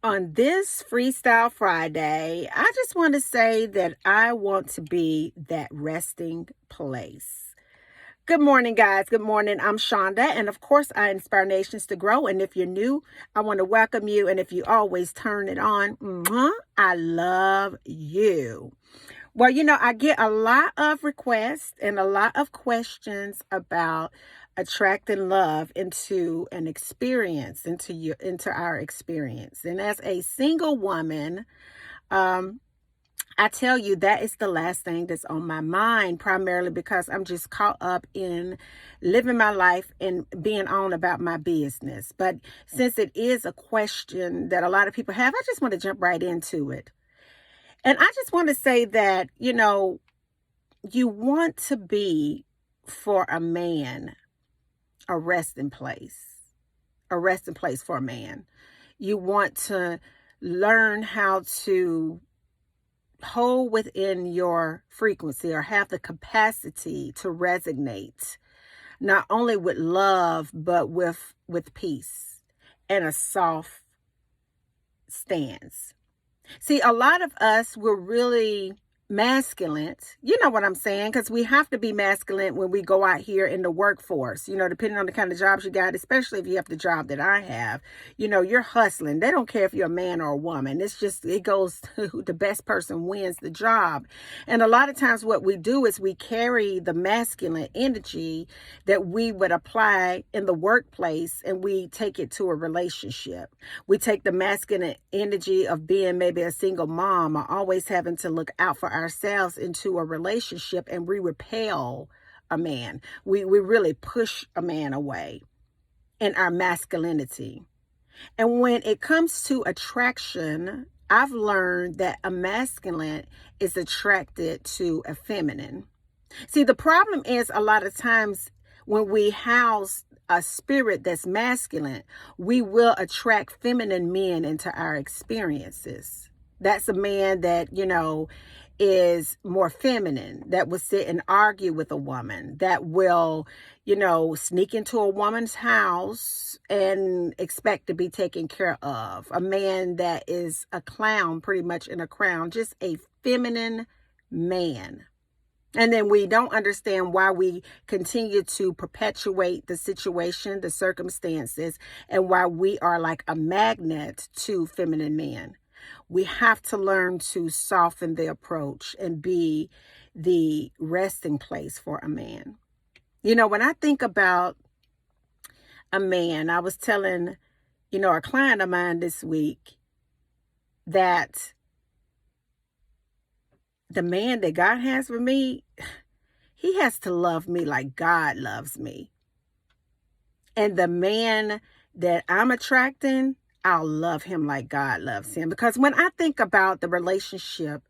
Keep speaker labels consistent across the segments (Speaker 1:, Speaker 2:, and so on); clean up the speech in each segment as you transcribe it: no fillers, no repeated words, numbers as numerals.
Speaker 1: On this Freestyle Friday, I just want to say that I want to be that resting place. Good morning, guys. Good morning. I'm Shonda, and of course, I inspire nations to grow. And if you're new, I want to welcome you. And if you always turn it on, I love you. Well, I get a lot of requests and a lot of questions about attracting love into an experience, into our experience. And as a single woman, um, I tell you that is the last thing that's on my mind, primarily because I'm just caught up in living my life and being on about my business. But since it is a question that a lot of people have, I just want to jump right into it. And I just want to say that, you want to be for a man a resting place for a man. You want to learn how to hold within your frequency or have the capacity to resonate not only with love but with peace and a soft stance. See, a lot of us were really masculine. You know what I'm saying? Because we have to be masculine when we go out here in the workforce, depending on the kind of jobs you got, especially if you have the job that I have. You're hustling. They don't care if you're a man or a woman. It goes to the best person wins the job. And a lot of times what we do is we carry the masculine energy that we would apply in the workplace and we take it to a relationship. We take the masculine energy of being maybe a single mom or always having to look out for ourselves into a relationship, and we repel a man. We really push a man away in our masculinity. And when it comes to attraction, I've learned that a masculine is attracted to a feminine. See, the problem is a lot of times when we house a spirit that's masculine, we will attract feminine men into our experiences. That's a man that, is more feminine, that will sit and argue with a woman, that will, sneak into a woman's house and expect to be taken care of. A man that is a clown, pretty much in a crown, just a feminine man. And then we don't understand why we continue to perpetuate the situation, the circumstances, and why we are like a magnet to feminine men. We have to learn to soften the approach and be the resting place for a man. When I think about a man, I was telling, a client of mine this week that the man that God has for me, he has to love me like God loves me. And the man that I'm attracting, I'll love him like God loves him. Because when I think about the relationship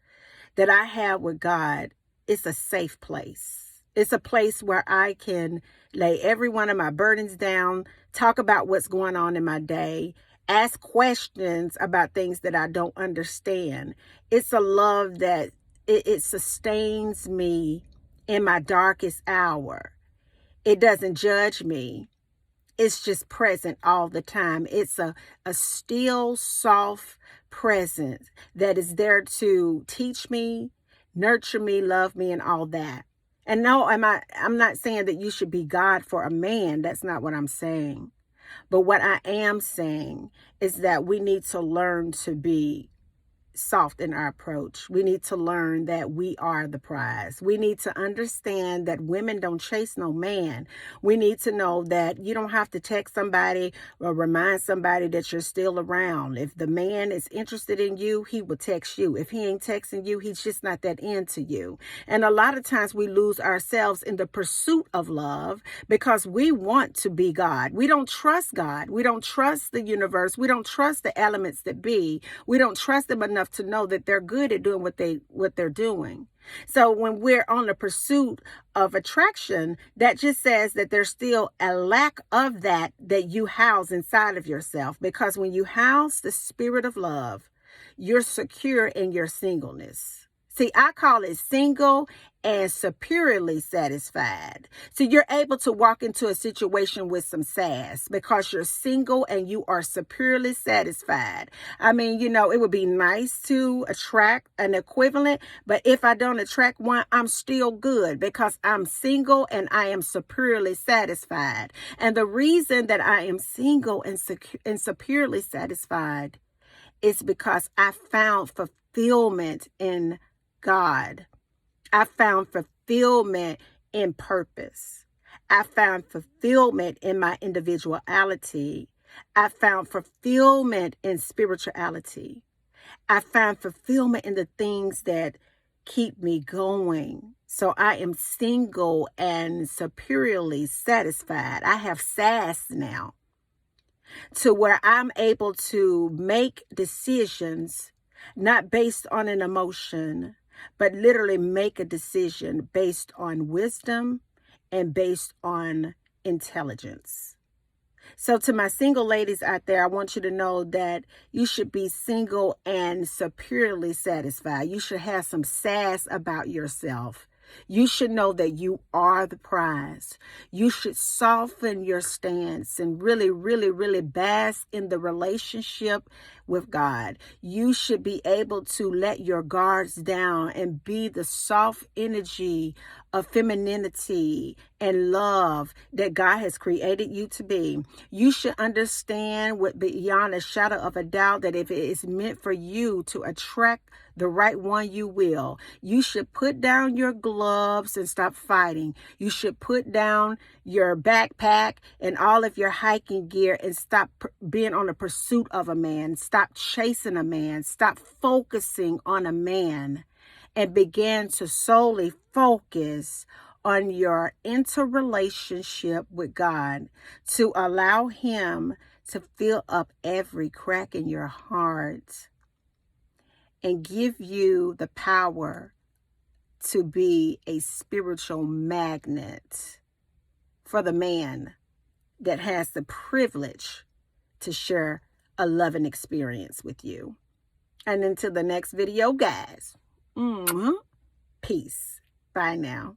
Speaker 1: that I have with God, it's a safe place. It's a place where I can lay every one of my burdens down, talk about what's going on in my day, ask questions about things that I don't understand. It's a love that it sustains me in my darkest hour. It doesn't judge me. It's just present all the time. It's a still, soft presence that is there to teach me, nurture me, love me, and all that. And no, I'm not saying that you should be God for a man. That's not what I'm saying. But what I am saying is that we need to learn to be soft in our approach. We need to learn that we are the prize. We need to understand that women don't chase no man. We need to know that you don't have to text somebody or remind somebody that you're still around. If the man is interested in you, he will text you. If he ain't texting you, he's just not that into you. And a lot of times we lose ourselves in the pursuit of love because we want to be God. We don't trust God. We don't trust the universe. We don't trust the elements that be. We don't trust them enough to know that they're good at doing what they're doing. So when we're on the pursuit of attraction, that just says that there's still a lack of that you house inside of yourself. Because when you house the spirit of love, you're secure in your singleness. See, I call it single and superiorly satisfied. So you're able to walk into a situation with some sass because you're single and you are superiorly satisfied. I mean, you know, it would be nice to attract an equivalent, but if I don't attract one, I'm still good because I'm single and I am superiorly satisfied. And the reason that I am single and superiorly satisfied is because I found fulfillment in God. I found fulfillment in purpose. I found fulfillment in my individuality. I found fulfillment in spirituality. I found fulfillment in the things that keep me going. So I am single and superiorly satisfied. I have sass now to where I'm able to make decisions not based on an emotion, but literally make a decision based on wisdom and based on intelligence. So to my single ladies out there, I want you to know that you should be single and superiorly satisfied. You should have some sass about yourself. You should know that you are the prize. You should soften your stance and really, really, really bask in the relationship with God. You should be able to let your guards down and be the soft energy of femininity and love that God has created you to be. You should understand with beyond a shadow of a doubt that if it is meant for you to attract the right one, you will. You should put down your gloves and stop fighting. You should put down your backpack and all of your hiking gear and stop being on the pursuit of a man. Stop chasing a man. Stop focusing on a man and begin to solely focus on your interrelationship with God, to allow Him to fill up every crack in your heart and give you the power to be a spiritual magnet for the man that has the privilege to share a loving experience with you. And until the next video, guys, peace. Bye now.